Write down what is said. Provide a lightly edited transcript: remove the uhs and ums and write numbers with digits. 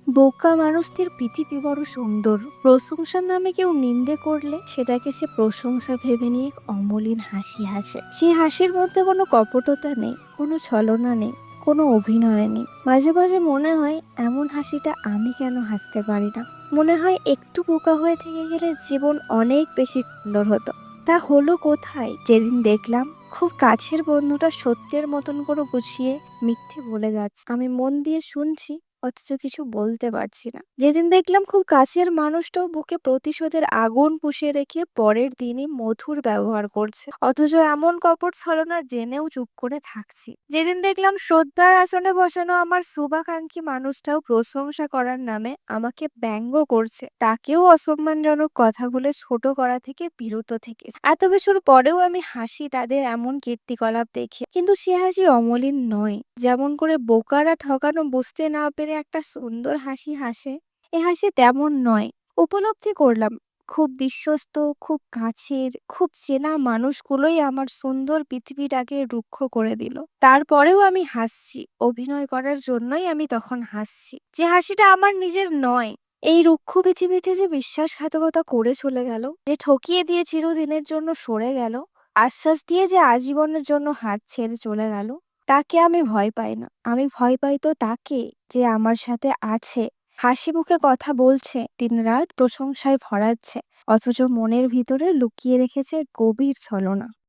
বোকা মানুষদের পৃথিবী বড় সুন্দর। প্রশংসার নামে কেউ নিন্দে করলে সেটাকে সে প্রশংসা ভেবে নিয়ে এক অমলিন হাসি হাসে। সেই হাসির মধ্যে কোনো কপটতা নেই, কোনো ছলনা নেই, কোনো অভিনয় নেই। মাঝে মাঝে মনে হয় এমন হাসিটা আমি কেন হাসতে পারি না। মনে হয় একটু বোকা হয়ে থেকে গেলে জীবন অনেক বেশি সুন্দর হতো। তা হলো কোথায় যেদিন দেখলাম খুব কাছের বন্ধুটা সত্যের মতন করে গুছিয়ে মিথ্যে বলে যাচ্ছে। আমি মন দিয়ে শুনছি অথচ কিছু বলতে পারছি না। যেদিন দেখলাম খুব কাছের মানুষটাও বুকে প্রতিশোধের আগুন পুষিয়ে রেখে পরের দিনই মধুর ব্যবহার করছে, অথচ এমন কপট ছলনা জেনেও চুপ করে থাকছি। যেদিন দেখলাম শ্রদ্ধার আসনে বসানো আমার শুভাকাঙ্ক্ষী মানুষটাও প্রশংসা করার নামে আমাকে ব্যঙ্গ করছে, তাকেও অসম্মানজনক কথা বলে ছোট করা থেকে বিরত থেকে এত কিছুর পরেও আমি হাসি তাদের এমন কীর্তিকলাপ দেখে। কিন্তু সে হাসি অমলিন নয়। যেমন করে বোকারা ঠকানো বুঝতে না পেরে একটা সুন্দর হাসি হাসে, এ হাসি তেমন নয়। উপলব্ধি করলাম খুব বিশ্বস্ত, খুব কাছের, খুব চেনা মানুষগুলোই আমার সুন্দর পৃথিবীটাকে রুক্ষ করে দিল। তারপরেও আমি হাসছি, অভিনয় করার জন্যই আমি তখন হাসছি, যে হাসিটা আমার নিজের নয়। এই রুক্ষ পৃথিবীতে যে বিশ্বাসঘাতকতা করে চলে গেল, যে ঠকিয়ে দিয়ে চিরদিনের জন্য সরে গেল, আশ্বাস দিয়ে যে আজীবনের জন্য হাত ছেড়ে চলে গেল, তাকে আমি ভয় পাই না। আমি ভয় পাই তো তাকে, যে আমার সাথে আছে, হাসি মুখে কথা বলছে, দিনরাত প্রশংসায় ভরাচ্ছে, অথচ মনের ভিতরে লুকিয়ে রেখেছে গভীর ছলনা।